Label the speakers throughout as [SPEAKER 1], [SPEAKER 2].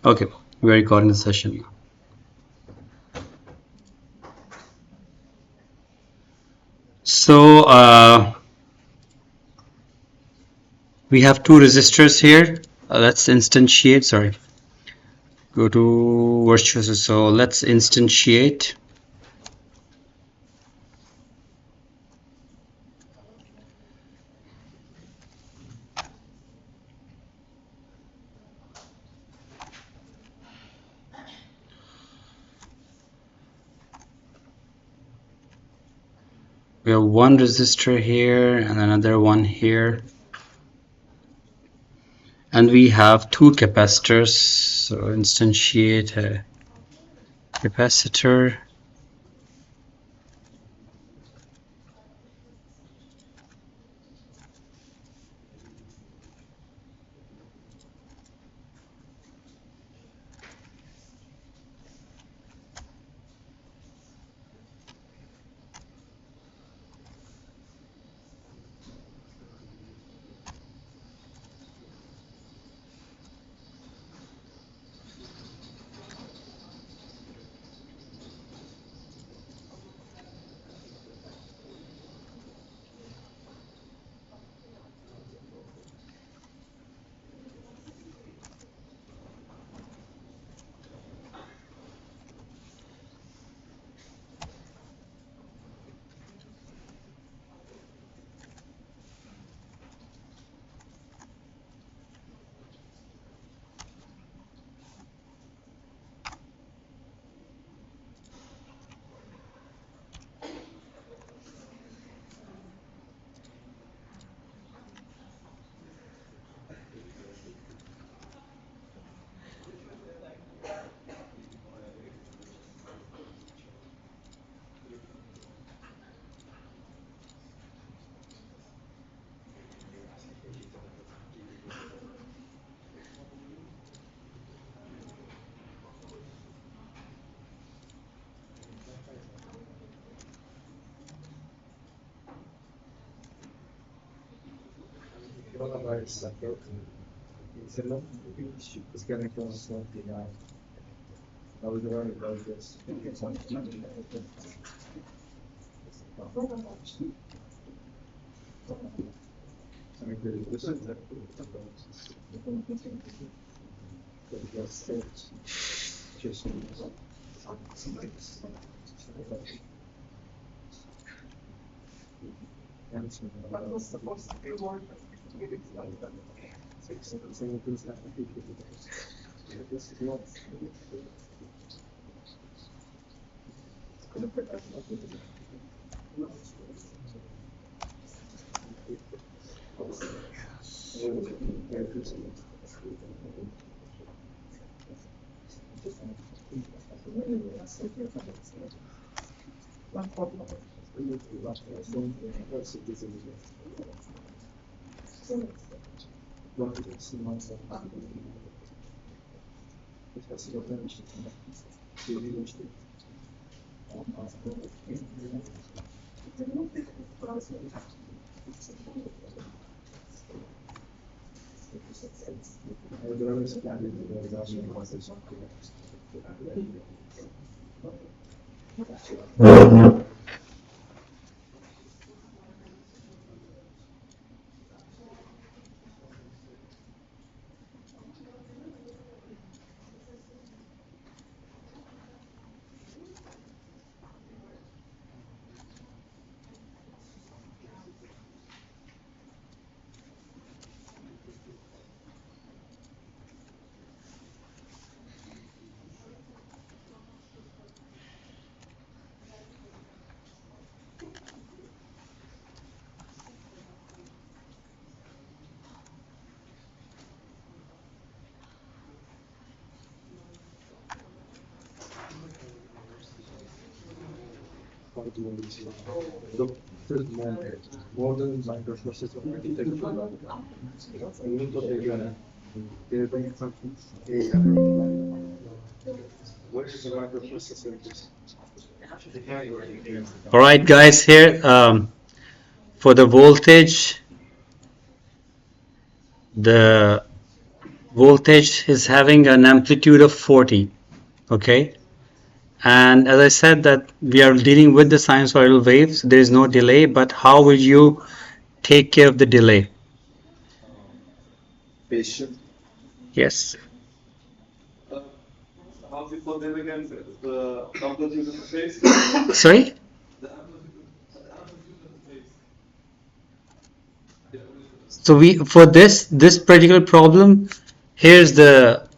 [SPEAKER 1] Okay, we're recording the session. So we have two resistors here. Let's instantiate. Sorry, go to virtual. So let's instantiate. We have one resistor here and another one here. And we have two capacitors. So instantiate a capacitor. All right, guys, here for the voltage, the voltage is having an amplitude of 40, okay? And as I said that we are dealing with the sinusoidal waves, there is no delay, but how will you take care of the delay?
[SPEAKER 2] Patient.
[SPEAKER 1] Yes.
[SPEAKER 2] How do you put it again? The amplitude of the phase?
[SPEAKER 1] Sorry?
[SPEAKER 2] The amplitude of the phase.
[SPEAKER 1] So we for this particular problem, here's the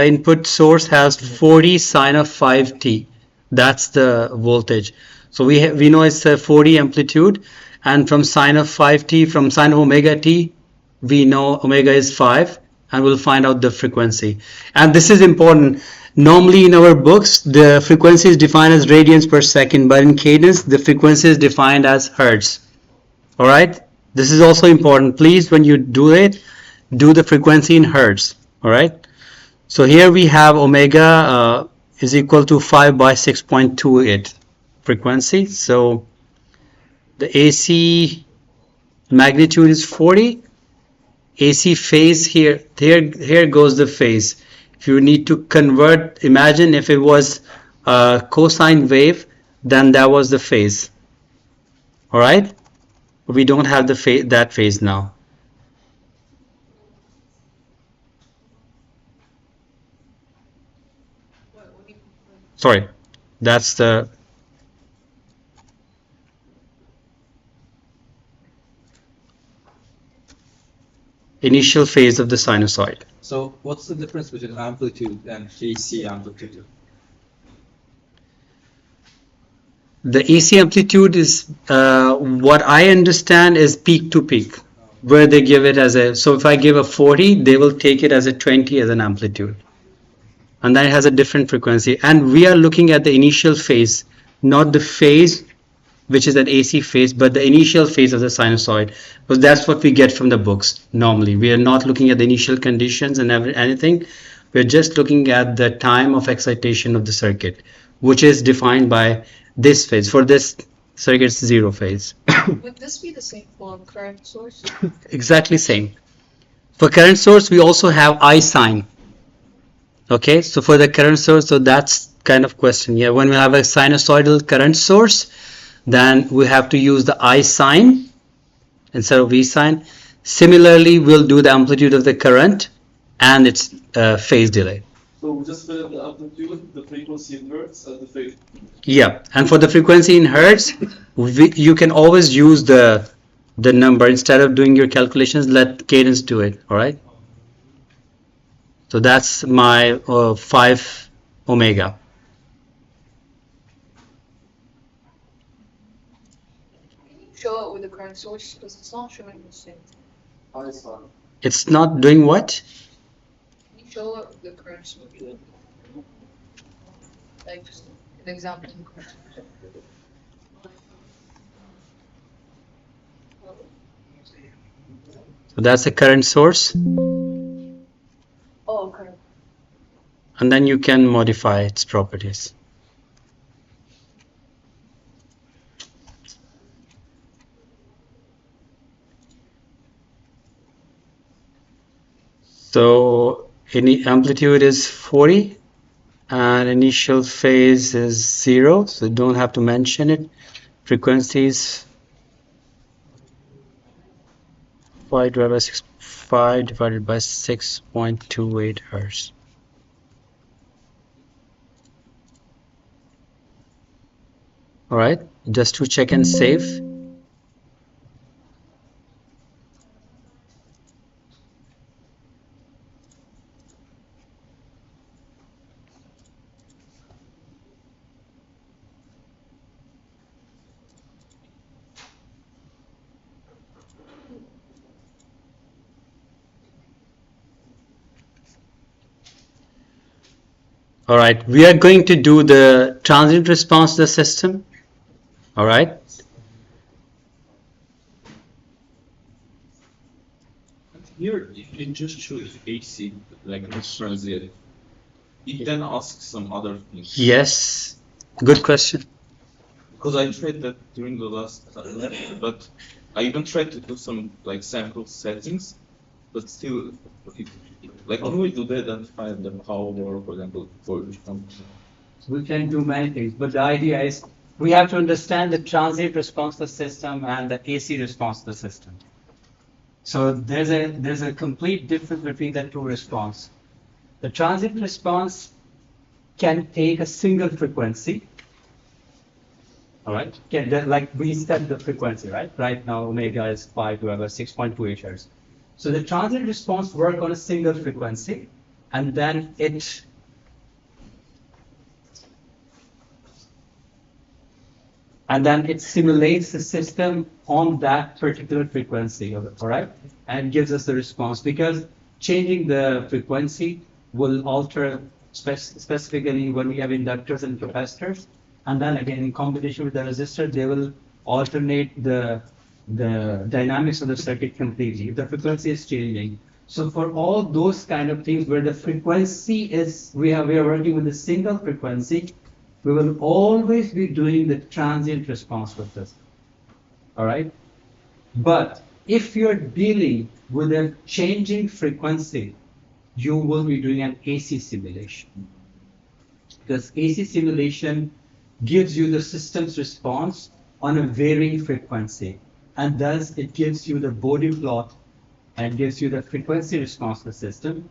[SPEAKER 1] input source has 40 sine of 5t. That's the voltage. So we know it's a 40 amplitude, and from sine of 5t, from sine of omega t, we know omega is 5, and we'll find out the frequency. And this is important. Normally in our books, the frequency is defined as radians per second, but in Cadence, the frequency is defined as hertz. All right, this is also important. Please, when you do it, do the frequency in hertz. All right, so here we have omega is equal to 5 by 6.28 frequency. So the AC magnitude is 40. AC phase here goes the phase. If you need to convert, imagine if it was a cosine wave, then that was the phase. All right, we don't have that phase now. Sorry, that's the initial phase of the sinusoid.
[SPEAKER 2] So what's the difference between amplitude and AC amplitude?
[SPEAKER 1] The AC amplitude is what I understand is peak to peak, where they give it as a, so if I give a 40, they will take it as a 20 as an amplitude. And then it has a different frequency. And we are looking at the initial phase, not the phase which is an AC phase, but the initial phase of the sinusoid, because that's what we get from the books normally. We are not looking at the initial conditions and anything. We're just looking at the time of excitation of the circuit, which is defined by this phase. For this circuit, it's zero phase.
[SPEAKER 3] Would this be the same for current source?
[SPEAKER 1] Exactly same. For current source, we also have I sign. Okay, so for the current source, so that's kind of question. Yeah, when we have a sinusoidal current source, then we have to use the I sign instead of V sign. Similarly, we'll do the amplitude of the current and its phase delay.
[SPEAKER 2] So we just fill the amplitude, the frequency in hertz, and the phase.
[SPEAKER 1] Yeah, and for the frequency in hertz, you can always use the number instead of doing your calculations. Let Cadence do it. All right. So that's my 5 omega.
[SPEAKER 3] Can you show it with the current source? Because it's not showing the same.
[SPEAKER 1] It's not doing what?
[SPEAKER 3] Can you show it with the current source? Like just an example.
[SPEAKER 1] So that's the current source.
[SPEAKER 3] Oh, okay.
[SPEAKER 1] And then you can modify its properties. So amplitude is 40 and initial phase is 0, so don't have to mention it. Frequencies 5 divided by 6.28 hertz. All right, just to check and save. All right, we are going to do the transient response to the system. All right.
[SPEAKER 4] Here, it just shows AC, like it's transient. It then asks some other things.
[SPEAKER 1] Yes, good question.
[SPEAKER 4] Because I tried that during the last lecture, but I even tried to do some like sample settings, but still, if, like can we do the identify the power, for example, for each function?
[SPEAKER 5] We can do many things, but the idea is we have to understand the transient response to the system and the AC response to the system. So there's a complete difference between the two response. The transient response can take a single frequency. All right, like we set the frequency, right? Right now, omega is 5 to 6.28 hertz. So the transient response works on a single frequency, and then it simulates the system on that particular frequency, all right? And gives us the response, because changing the frequency will alter specifically when we have inductors and capacitors. And then again, in combination with the resistor, they will alternate the dynamics of the circuit completely if the frequency is changing. So for all those kind of things where the frequency is, we are working with a single frequency, we will always be doing the transient response with this. All right? But if you're dealing with a changing frequency, you will be doing an AC simulation. Because AC simulation gives you the system's response on a varying frequency. And thus it gives you the Bode plot and gives you the frequency response of the system.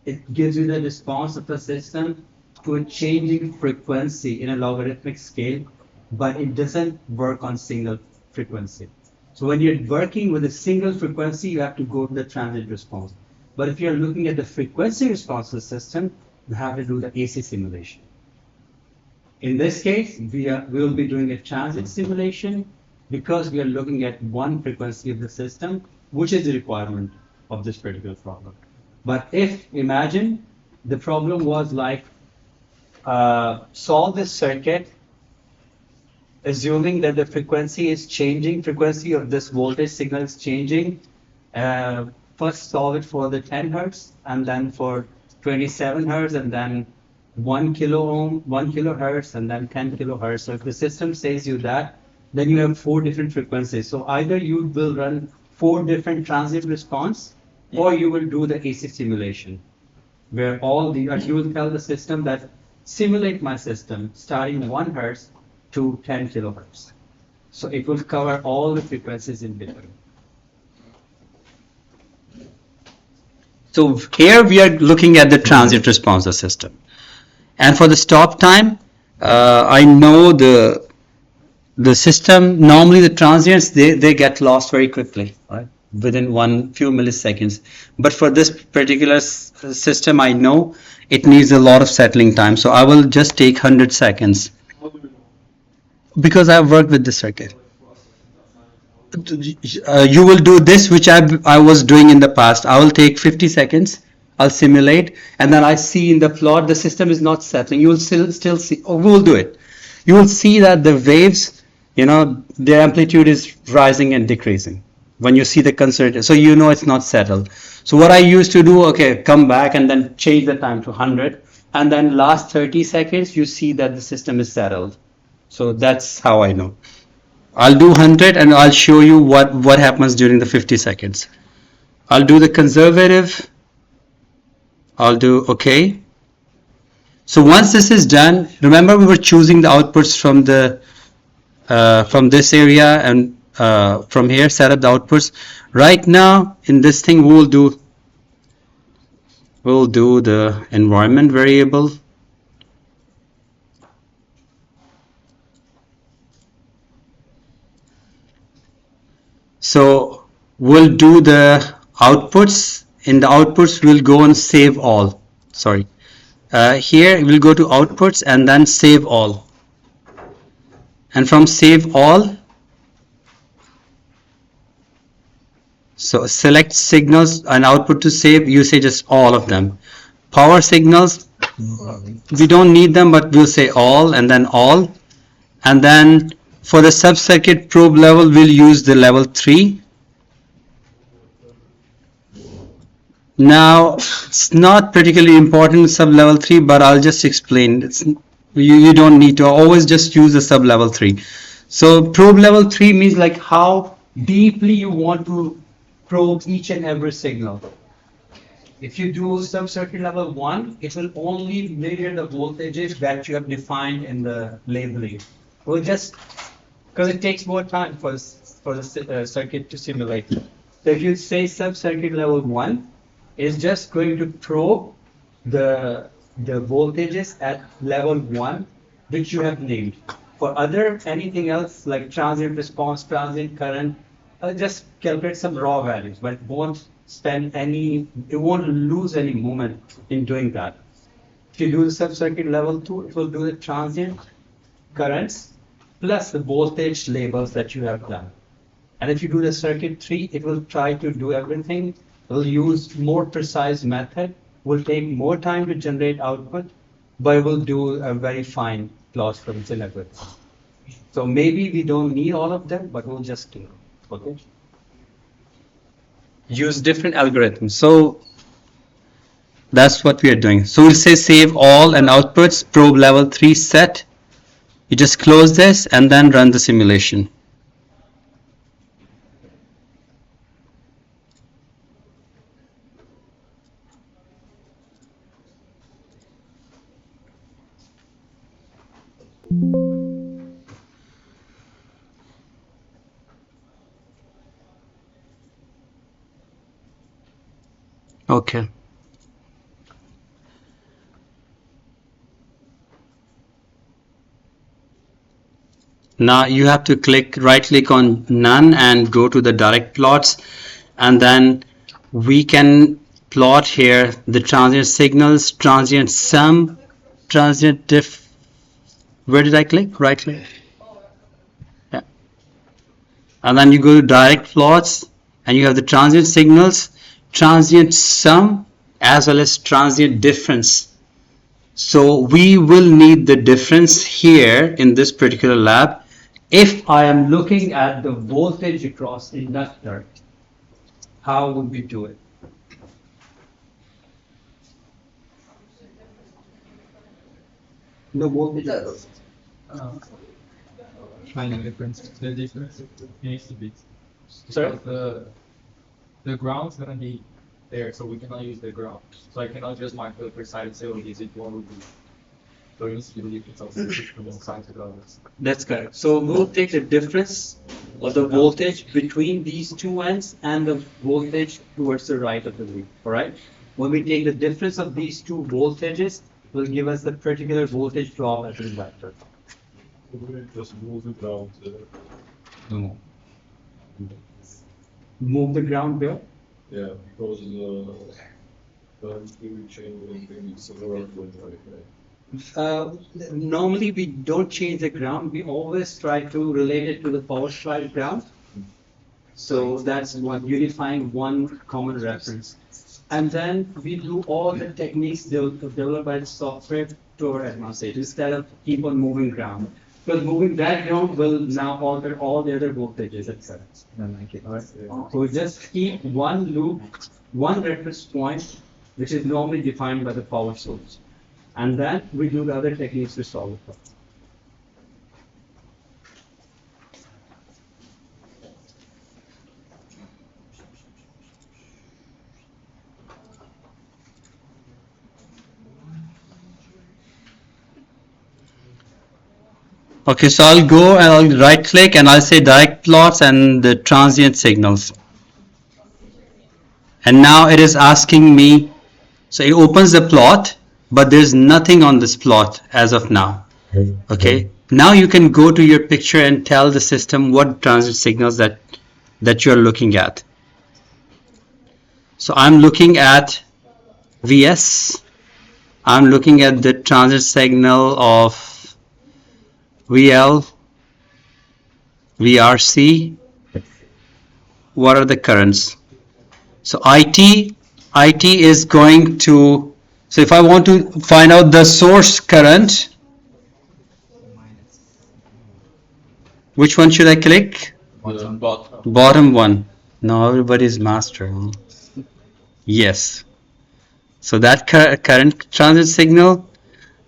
[SPEAKER 5] It gives you the response of the system to a changing frequency in a logarithmic scale, but it doesn't work on single frequency. So when you're working with a single frequency, you have to go to the transient response. But if you're looking at the frequency response of the system, you have to do the AC simulation. In this case, we will be doing a transient simulation because we are looking at one frequency of the system, which is the requirement of this particular problem. But if, imagine, the problem was like, solve this circuit, assuming that the frequency is changing, frequency of this voltage signal is changing. First solve it for the 10 hertz, and then for 27 hertz, and then 1 kilo ohm, 1 kilohertz, and then 10 kilohertz. So if the system says you that, then you have 4 different frequencies. So either you will run 4 different transient response, or you will do the AC simulation, where you will tell the system that simulate my system starting 1 hertz to 10 kilohertz. So it will cover all the frequencies in between.
[SPEAKER 1] So here we are looking at the transient response of the system. And for the stop time, I know the system, normally the transients, they get lost very quickly, right? Within few milliseconds. But for this particular system, I know it needs a lot of settling time. So I will just take 100 seconds. Because I've worked with this circuit. You will do this, which I was doing in the past. I will take 50 seconds. I'll simulate, and then I see in the plot the system is not settling. You will still see. Oh, we will do it. You will see that the waves, their amplitude is rising and decreasing when you see the concentrator. So you know it's not settled. So what I used to do, okay, come back and then change the time to 100, and then last 30 seconds you see that the system is settled. So that's how I know. I'll do 100 and I'll show you what happens during the 50 seconds. I'll do the conservative. I'll do OK. So once this is done, remember we were choosing the outputs from this area, and from here set up the outputs. Right now in this thing we'll do the environment variable. So we'll do the outputs. In the outputs, we'll go and save all. Sorry. Here we'll go to outputs and then save all. And from save all, so select signals and output to save. You say just all of them. Power signals, we don't need them, but we'll say all and then all. And then for the sub-circuit probe level, we'll use the level 3. Now, it's not particularly important sub-level 3, but I'll just explain. You don't need to always just use the sub-level 3. So probe level 3 means like how deeply you want to
[SPEAKER 5] probe each and every signal. If you do sub-circuit level 1, it will only measure the voltages that you have defined in the labeling. We'll just, because it takes more time for the circuit to simulate. So if you say sub-circuit level 1, it's just going to probe the voltages at level 1, which you have named. For anything else like transient response, transient current, just calculate some raw values, but it won't lose any moment in doing that. If you do the sub-circuit level 2, it will do the transient currents plus the voltage labels that you have done. And if you do the circuit 3, it will try to do everything. It will use more precise method, will take more time to generate output, but it will do a very fine plot from everything. So maybe we don't need all of them, but we'll just do it. Okay?
[SPEAKER 1] Use different algorithms. So that's what we are doing. So we'll say save all and outputs, probe level 3 set. You just close this and then run the simulation. Okay. Now you have to right click on none and go to the direct plots, and then we can plot here the transient signals, transient sum, transient diff. Where did I click? Right click. Yeah. And then you go to direct plots and you have the transient signals, transient sum, as well as transient difference. So we will need the difference here in this particular lab.
[SPEAKER 5] If I am looking at the voltage across inductor, how would we do it? The voltage.
[SPEAKER 6] Finding difference. The difference needs to be.
[SPEAKER 5] Sorry?
[SPEAKER 6] The ground's gonna be there, so we cannot use the ground. So I cannot just mark the other side and say, oh, is it one would be. So it needs to be the difference of from one side to the other.
[SPEAKER 5] That's correct. So we'll take the difference of the voltage between these two ends and the voltage towards the right of the loop. All right. When we take the difference of these two voltages, it will give us the particular voltage drop at the inductor.
[SPEAKER 2] Just move it down to
[SPEAKER 5] No. Move the ground there.
[SPEAKER 2] yeah, because the change in similar
[SPEAKER 5] Normally we don't change the ground. We always try to relate it to the power supply ground. So that's one unifying one common reference. And then we do all the techniques developed by the software to our advantage instead of keep on moving ground. Because moving that ground will now alter all the other voltages, etc. Right? So we just keep one loop, one reference point, which is normally defined by the power source. And then we do the other techniques to solve the problem.
[SPEAKER 1] Okay, so I'll go and I'll right click and I'll say direct plots and the transient signals. And now it is asking me, so it opens the plot, but there's nothing on this plot as of now. Okay, now you can go to your picture and tell the system what transient signals that you're looking at. So I'm looking at VS, I'm looking at the transient signal of VL, VRC. What are the currents? So IT is going to, so if I want to find out the source current, which one should I click? Bottom one. No, everybody's master. Yes. So that current transient signal,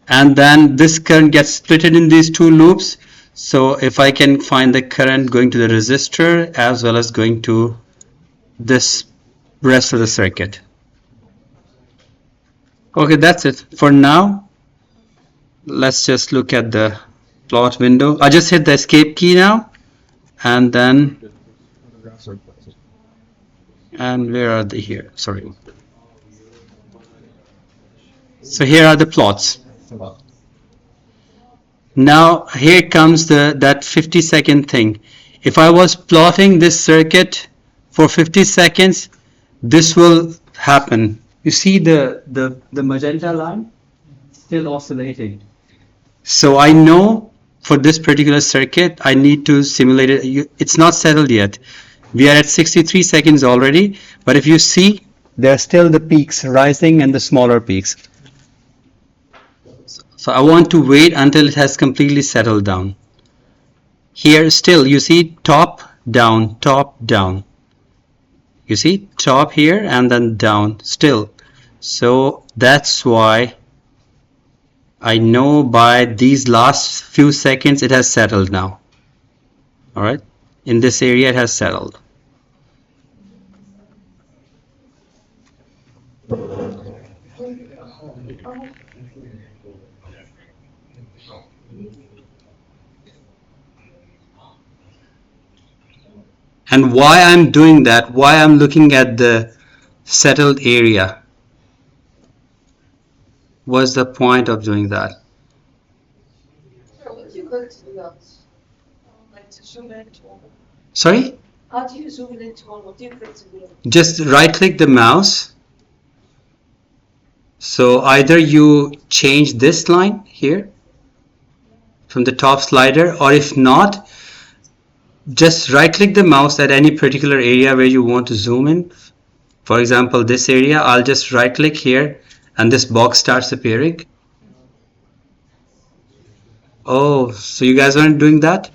[SPEAKER 1] and then this current gets split in these two loops. So if I can find the current going to the resistor as well as going to this rest of the circuit. Okay, that's it. For now, let's just look at the plot window. I just hit the escape key now, and then, and where are they here? Sorry. So here are the plots. Now here comes that 50-second thing. If I was plotting this circuit for 50 seconds, this will happen. You see the magenta line still oscillating. So I know for this particular circuit, I need to simulate it. It's not settled yet. We are at 63 seconds already, but if you see, there are still the peaks rising and the smaller peaks. So I want to wait until it has completely settled down. Here still, you see top, down, top, down. You see top here and then down still. So that's why I know by these last few seconds it has settled now. All right, in this area it has settled. And why I'm doing that, why I'm looking at the settled area, what's the point of doing that?
[SPEAKER 3] So what do you go to do that? Like to zoom into one?
[SPEAKER 1] Sorry?
[SPEAKER 3] How do you zoom into one? What do you click to do?
[SPEAKER 1] Just right click the mouse. So either you change this line here from the top slider, or if not, just right click the mouse at any particular area where you want to zoom in. For example, this area, I'll just right click here and this box starts appearing. Oh, so you guys aren't doing that?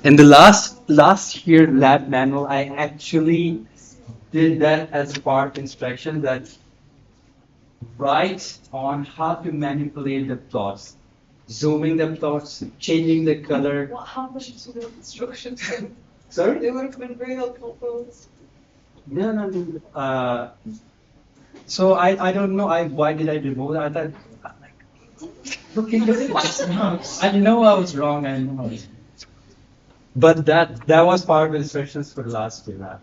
[SPEAKER 1] In the last year lab manual, I actually did that as part of instruction, that writes on how to manipulate the plots, zooming the plots, changing the color.
[SPEAKER 3] What happened to the instructions?
[SPEAKER 1] Sorry?
[SPEAKER 3] They would have been very helpful for us.
[SPEAKER 1] No. So I don't know. Why did I remove that? I thought, looking at it, I know I was wrong. I know. But that was part of the instructions for last year.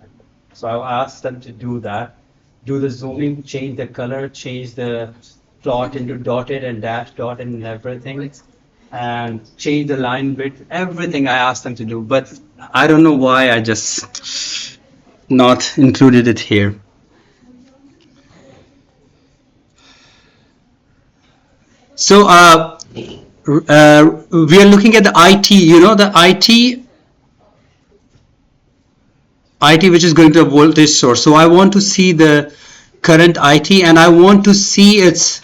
[SPEAKER 1] So I asked them to do that, do the zooming, change the color, change the plot into dotted and dashed dot and everything, and change the line width, everything I asked them to do. But I don't know why I just not included it here. So we are looking at the IT, you know, the IT which is going to a voltage source. So I want to see the current IT and I want to see its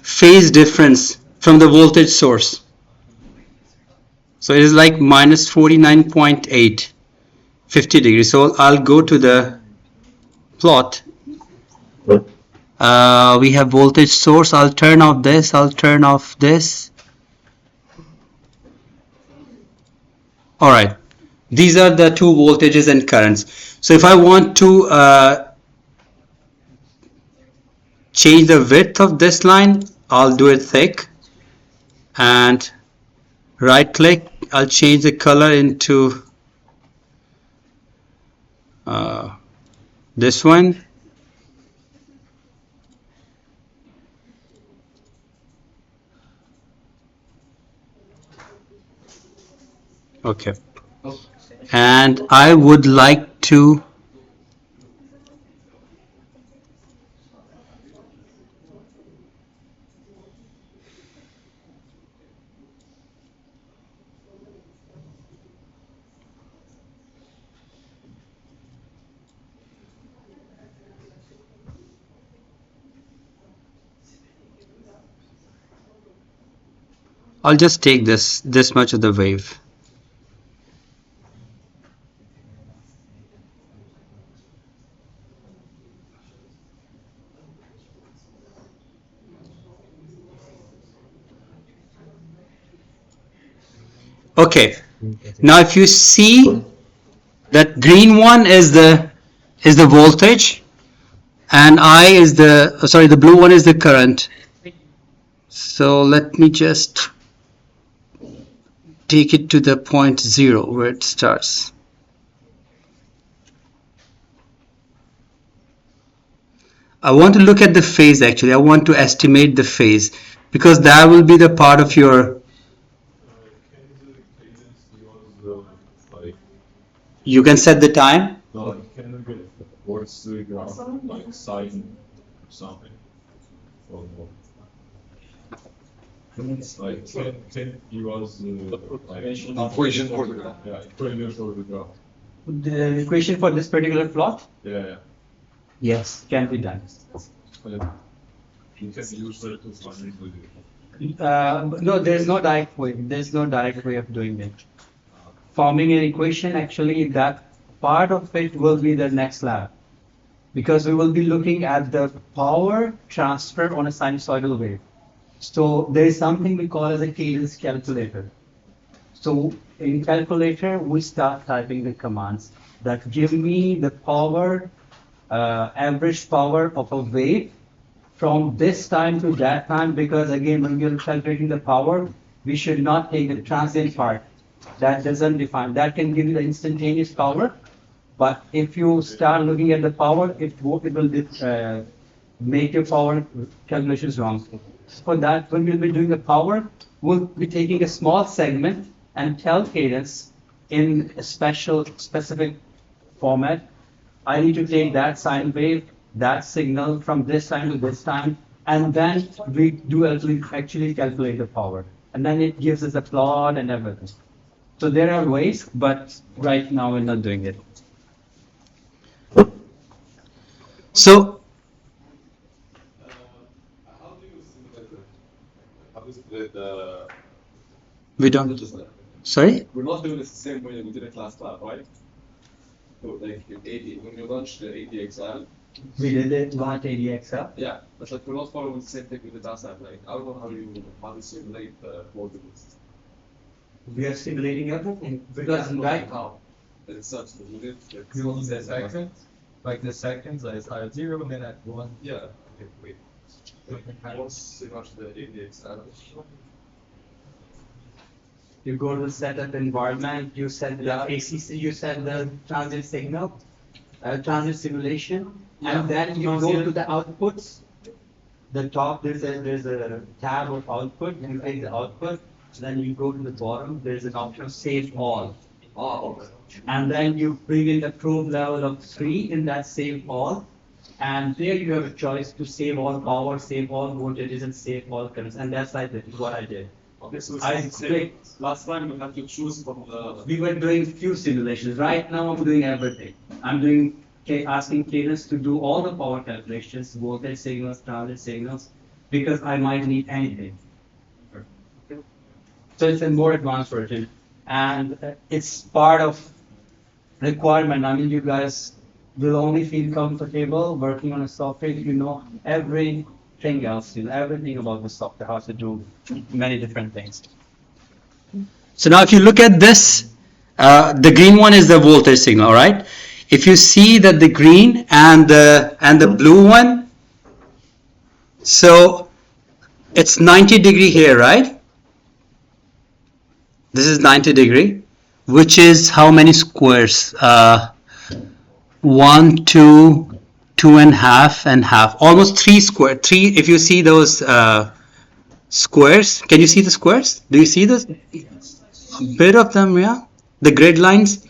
[SPEAKER 1] phase difference from the voltage source. So it is like minus 49.8, 50 degrees. So I'll go to the plot. We have voltage source. I'll turn off this. I'll turn off this. All right. These are the two voltages and currents. So if I want to change the width of this line, I'll do it thick and right click. I'll change the color into this one. Okay. And I would like to I'll just take this much of the wave. Okay, now if you see That green one is the voltage, and I is the sorry, the blue one is the current. So let me just take it to the point 0 where it starts. I want to look at the phase actually. I want to estimate the phase because that will be the part of your. You can set the time.
[SPEAKER 4] No, you can get what's the graph like sine something. Like can you was like
[SPEAKER 2] Equation for the graph.
[SPEAKER 4] yeah, equation for the graph.
[SPEAKER 5] The equation for this particular plot?
[SPEAKER 4] Yeah.
[SPEAKER 5] Yes, can be done.
[SPEAKER 4] Yeah. You can use it to find it.
[SPEAKER 5] No, there's no direct way. There's no direct way of doing it. Forming an equation, actually, that part of it will be the next lab. Because we will be looking at the power transfer on a sinusoidal wave. So there is something we call as a cadence calculator. So in calculator, we start typing the commands that give me the power, average power of a wave from this time to that time, because again, when we are calculating the power, we should not take the transient part. That doesn't define, that can give you the instantaneous power, but if you start looking at the power, it will make your power calculations wrong. For that, when we'll be doing the power, we'll be taking a small segment and tell Cadence in a specific format, I need to take that sine wave, that signal from this time to this time, and then we do actually calculate the power. And then it gives us a plot and everything. So there are ways, but right now we're not doing it.
[SPEAKER 1] So
[SPEAKER 2] How do you simulate it? How do you simulate the?
[SPEAKER 1] we don't. Sorry.
[SPEAKER 2] We're not doing this the same way we did in class lab, right? So like in 80, when you launch the ADXL,
[SPEAKER 5] We did it launch ADXL.
[SPEAKER 2] yeah, but like we're not following the same thing with the data lab. Like I don't know how you simulate the voltages.
[SPEAKER 5] We are simulating everything because right now.
[SPEAKER 2] It's such that we did.
[SPEAKER 6] You want the seconds, like the seconds, like it's at 0 and then at 1.
[SPEAKER 2] Yeah. Okay, wait. Once you launch the ADXL,
[SPEAKER 5] You go to the setup environment, you set the ACC, you set the transit signal, transit simulation, and then you go to the outputs. The top, there's a tab of output, and you take the output, then you go to the bottom, there's an option save all. And then you bring in the probe level of 3 in that save all, and there you have a choice to save all power, save all voltages, and save all currents, and that's what I did.
[SPEAKER 2] okay, so
[SPEAKER 5] I
[SPEAKER 2] it's the same.
[SPEAKER 5] clicked.
[SPEAKER 2] Last time we had to choose from the.
[SPEAKER 5] We were doing few simulations. Right now, I'm doing everything. I'm doing asking Cadence to do all the power calculations, voltage signals, transit signals, because I might need anything. So it's a more advanced version, and it's part of requirement. I mean, you guys will only feel comfortable working on a software if you know everything else, everything about the software, how to do many different things.
[SPEAKER 1] So now if you look at this, the green one is the voltage signal, all right? If you see that the green and the blue one, so it's 90 degree here, right? This is 90 degree, which is how many squares? 1, 2, 2.5 and half, almost 3 square. 3, if you see those squares, can you see the squares? Do you see this? A bit of them, yeah. The grid lines.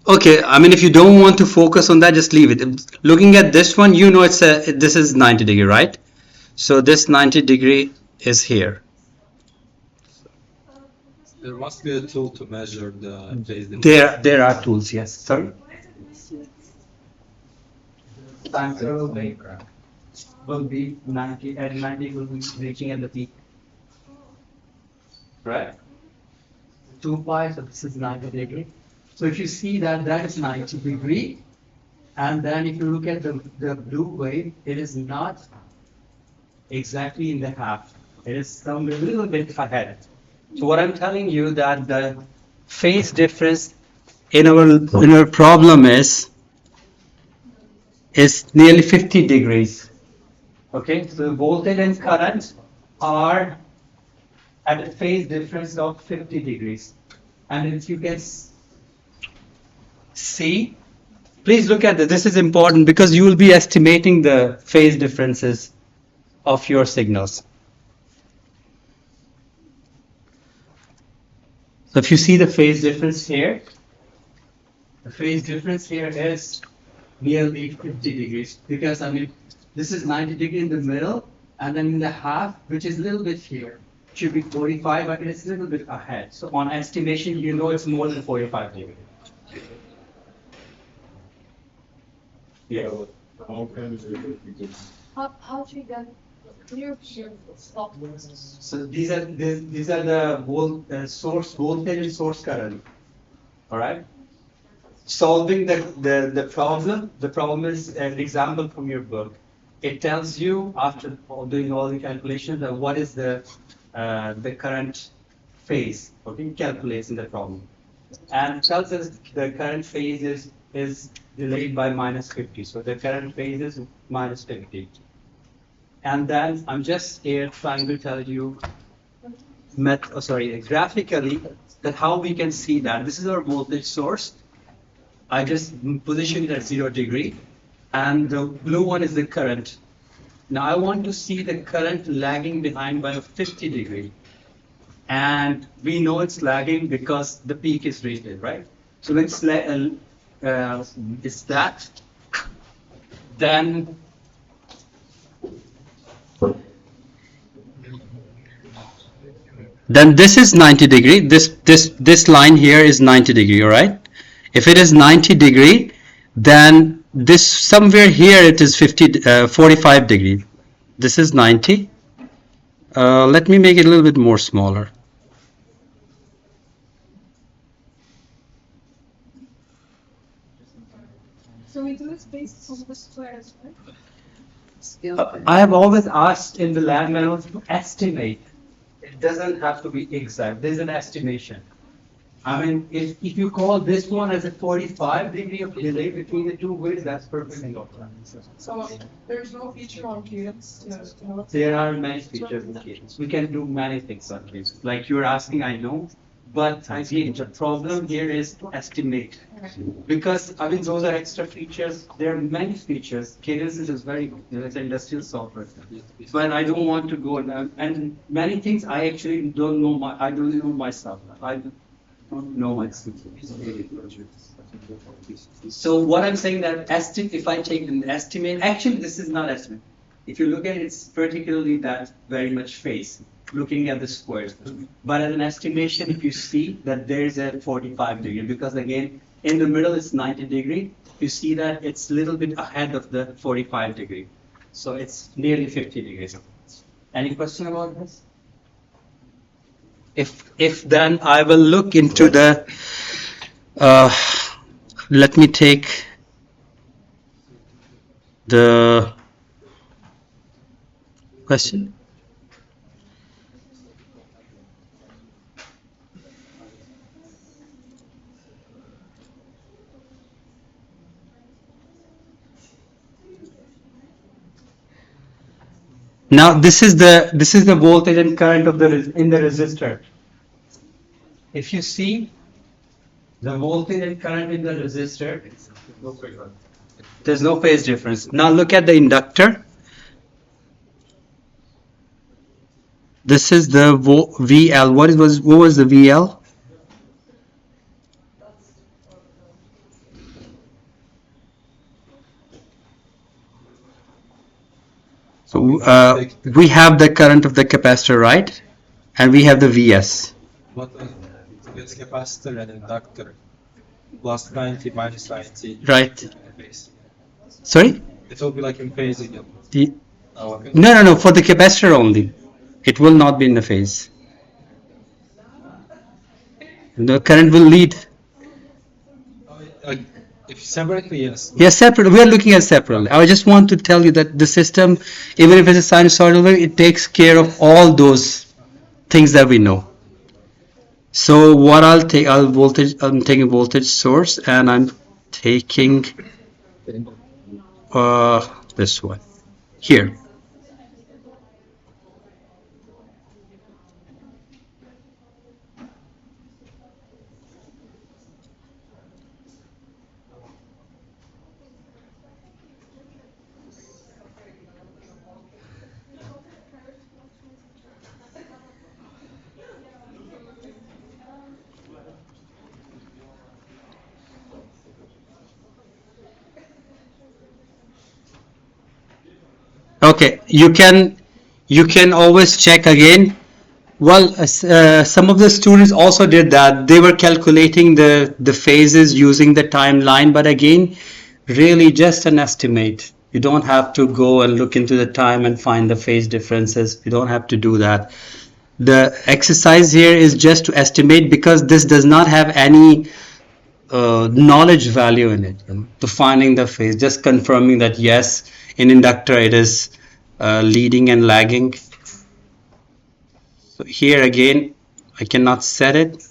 [SPEAKER 1] Okay, I mean, if you don't want to focus on that, just leave it. Looking at this one, you know this is 90 degree, right? So this 90 degree is here.
[SPEAKER 7] There must be a tool to measure the phase difference.
[SPEAKER 1] There are tools, yes. Sorry.
[SPEAKER 5] Time will be 90, and 90 will be reaching at the peak. Right? 2 pi, so this is 90 degree. So if you see that is 90 degree, and then if you look at the blue wave, it is not exactly in the half. It is somewhere a little bit ahead. So what I'm telling you that the phase difference
[SPEAKER 1] in our problem is nearly 50 degrees.
[SPEAKER 5] Okay, so the voltage and current are at a phase difference of 50 degrees. And if you can
[SPEAKER 1] See, please look at this. This is important because you will be estimating the phase differences of your signals. So if you see the phase difference here,
[SPEAKER 5] the phase difference here is nearly 50 degrees because I mean this is 90 degree in the middle and then in the half which is a little bit here should be 45 but it's a little bit ahead. So on estimation you know it's more than 45 degrees. Yeah.
[SPEAKER 3] How do you get clear stop?
[SPEAKER 5] So these are the source voltage and source current. All right. Solving the problem is an example from your book. It tells you after doing all the calculations that what is the current phase. Okay, it calculates in the problem, and tells us the current phase is delayed by minus 50. So the current phase is minus 50. And then I'm just here trying to tell you graphically that how we can see that. This is our voltage source. I just positioned it at 0 degree. And the blue one is the current. Now I want to see the current lagging behind by 50 degree. And we know it's lagging because the peak is rated, right? So when it's that, then
[SPEAKER 1] this is 90 degree. This line here is 90 degree, all right? If it is 90 degree, then this somewhere here it is 45 degree. This is 90. Let me make it a little bit more smaller.
[SPEAKER 3] So we do it based on the squares, right?
[SPEAKER 5] I have always asked in the lab manuals to estimate. It doesn't have to be exact. There's an estimation. I mean, if you call this one as a 45 degree of delay between the two waves, that's perfectly okay.
[SPEAKER 3] So there's no feature on Cadence.
[SPEAKER 5] There are many features in Cadence. We can do many things on Cadence. Like you're asking, I know. But again, the problem here is to estimate. Because I mean, those are extra features. There are many features. Cadence is very good. It's industrial software. But I don't want to go and many things I actually don't know. I don't know myself. I don't know myself. So what I'm saying that if I take an estimate, actually this is not estimate. If you look at it, it's particularly that very much phase. Looking at the squares. But as an estimation, if you see that there is a 45 degree, because again, in the middle it's 90 degree, you see that it's a little bit ahead of the 45 degree. So it's nearly 50 degrees. Any question about this?
[SPEAKER 1] If then I will look into the, let me take the question. Now this is the voltage and current of in the resistor.
[SPEAKER 5] If you see the voltage and current in the resistor,
[SPEAKER 1] There's no phase difference. Now look at the inductor. This is the VL. What was the VL? So we have the current of the capacitor, right? And we have the VS.
[SPEAKER 7] What is capacitor and inductor? Plus 90, minus 90.
[SPEAKER 1] Right. Sorry?
[SPEAKER 7] It will be like in phase again.
[SPEAKER 1] No. For the capacitor only. It will not be in the phase. The current will lead.
[SPEAKER 7] If separately, yes.
[SPEAKER 1] Yes, separate. We are looking at separately. I just want to tell you that the system, even if it's a sinusoidal wave, it takes care of all those things that we know. So what I'm taking voltage source, and I'm taking this one here. Okay, you can always check again. Well, some of the students also did that. They were calculating the phases using the timeline, but again, really just an estimate. You don't have to go and look into the time and find the phase differences. You don't have to do that. The exercise here is just to estimate, because this does not have any knowledge value in it, to finding the phase, just confirming that yes, in inductor it is leading and lagging. So here again, I cannot set it,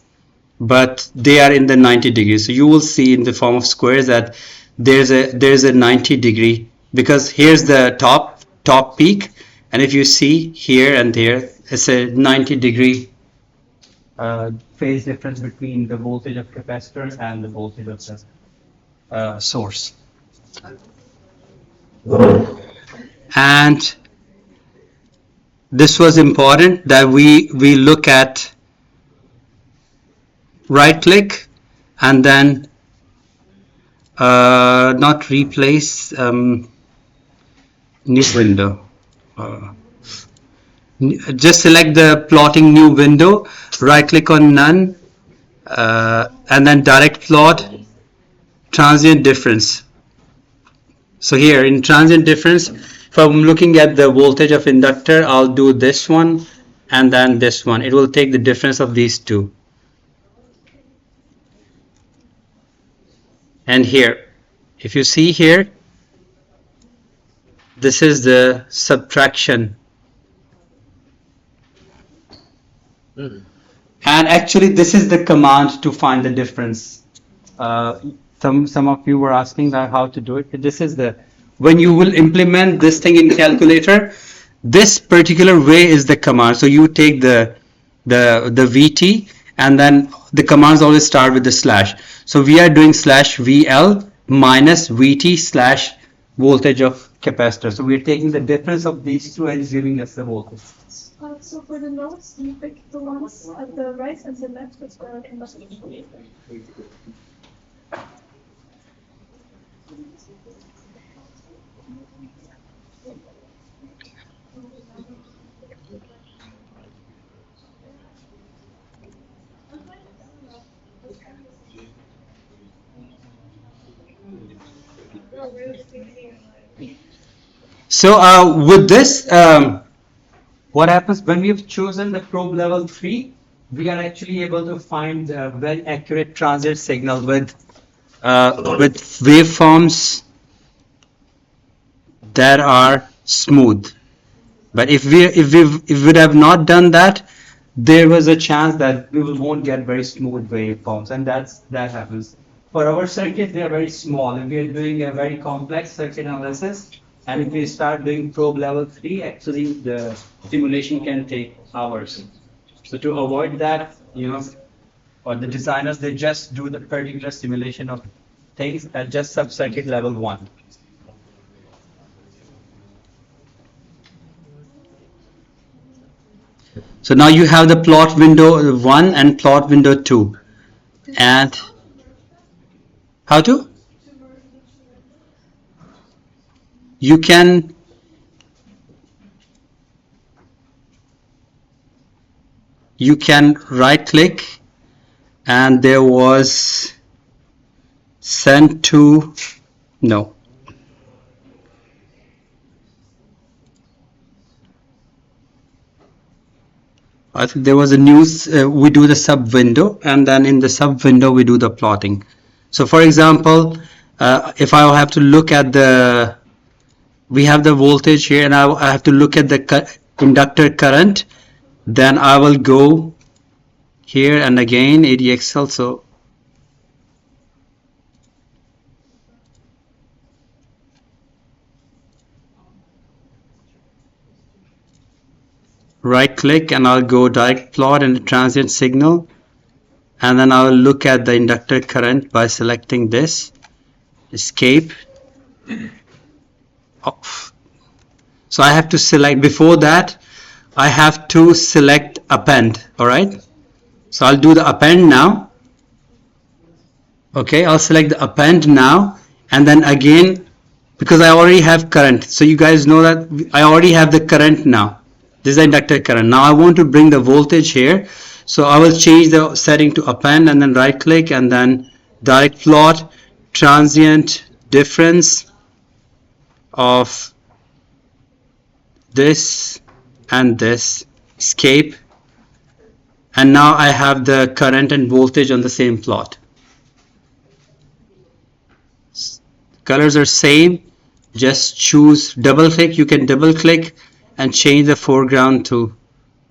[SPEAKER 1] but they are in the 90 degrees. So you will see in the form of squares that there's a 90 degree, because here's the top peak, and if you see here and there, it's a 90 degree
[SPEAKER 5] phase difference between the voltage of capacitor and the voltage of the source.
[SPEAKER 1] And this was important that we look at right click and then not replace, new window. Just select the plotting new window, right click on none, and then direct plot transient difference. So here in transient difference, if I'm looking at the voltage of inductor, I'll do this one and then this one. It will take the difference of these two. And here, if you see here, this is the subtraction. And actually this is the command to find the difference. Some of you were asking that how to do it. This is the, when you will implement this thing in calculator, this particular way is the command. So you take the VT, and then the commands always start with the slash. So we are doing slash VL minus VT slash voltage of capacitor. So we're taking the difference of these two and giving us the voltage.
[SPEAKER 3] So for the nodes, you pick the ones at the right and the left with the inductor.
[SPEAKER 1] So with this,
[SPEAKER 5] What happens when we've chosen the probe level 3, we are actually able to find a very accurate transient signal with
[SPEAKER 1] waveforms that are smooth. But if we would have not done that, there was a chance that we won't get very smooth waveforms, and that happens.
[SPEAKER 5] For our circuit, they are very small. If we are doing a very complex circuit analysis, and if we start doing probe level 3, actually the simulation can take hours. So to avoid that, or the designers, they just do the particular simulation of things at just sub-circuit level 1.
[SPEAKER 1] So now you have the plot window 1 and plot window 2. And how to? You can right click, and there was send to, no. I think there was a news, we do the sub window, and then in the sub window we do the plotting. So for example, if I have to look at we have the voltage here, and I have to look at the inductor current, then I will go here and again ADXL. So right click and I'll go direct plot and transient signal, and then I'll look at the inductor current by selecting this, escape. Off. So I have to select, before that I have to select append. Alright, so I'll do the append now. Okay, I'll select the append now, and then again, because I already have current, so you guys know that I already have the current now. This is the inductor current. Now I want to bring the voltage here, so I will change the setting to append and then right click and then direct plot transient difference of this and this, escape, and now I have the current and voltage on the same plot. Colors are same, just choose, double click, you can double click and change the foreground to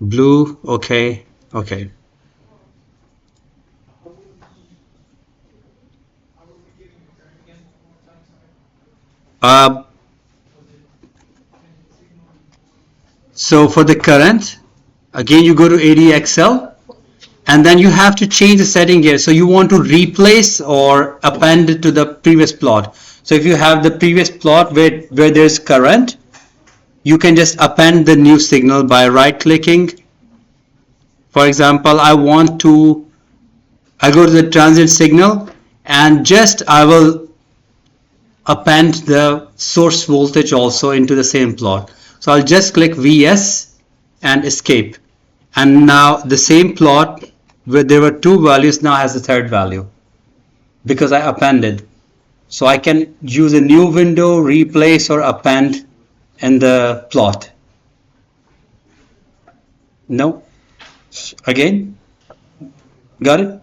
[SPEAKER 1] blue. Okay, okay. So for the current, again you go to ADXL and then you have to change the setting here. So you want to replace or append it to the previous plot. So if you have the previous plot where there's current, you can just append the new signal by right clicking. For example, I go to the transient signal and just I will append the source voltage also into the same plot. So I'll just click VS and escape, and now the same plot where there were two values now has the third value because I appended. So I can use a new window, replace or append in the plot. No? Again? Got it?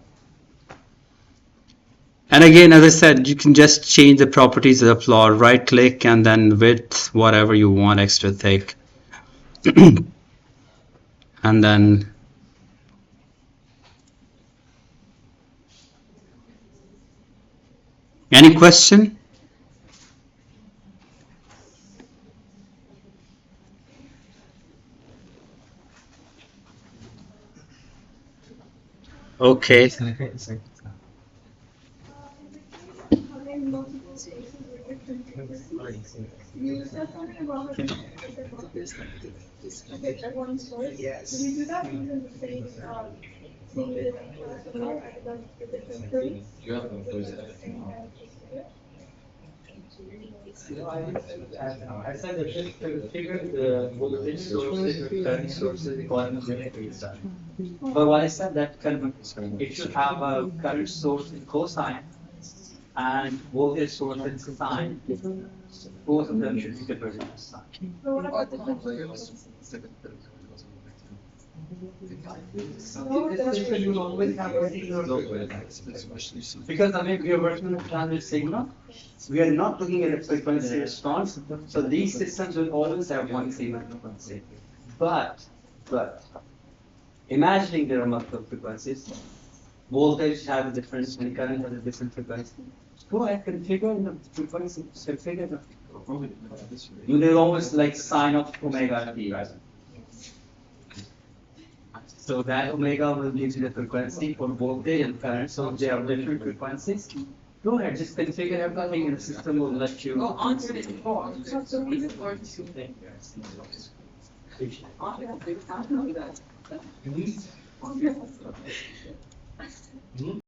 [SPEAKER 1] And again, as I said, you can just change the properties of the plot, right click and then width, whatever you want, extra thick. And then any question? Okay.
[SPEAKER 3] You said something about okay, everyone's choice. Yes. Can you do that using the same
[SPEAKER 4] You have to choose
[SPEAKER 5] I said that just to figure the voltage sources with current sources equivalent to but what I said that it should have a current source in cosine and voltage source in sine. Both of them should be converted to sine.
[SPEAKER 3] So what about the frequencies?
[SPEAKER 5] You always have a because I mean we are working with transient signal, we are not looking at a frequency response. So these systems will always have one single frequency. But imagining there are multiple frequencies, voltage has a difference and current has a different frequency. Go ahead, configure the frequency, configure the. You will always like sine of omega t, right? So that omega will give you the frequency for voltage and current. So they are different frequencies. Go ahead, just configure everything and the system will let you.
[SPEAKER 3] Oh, answer it before. So we just learned two things. I don't know that.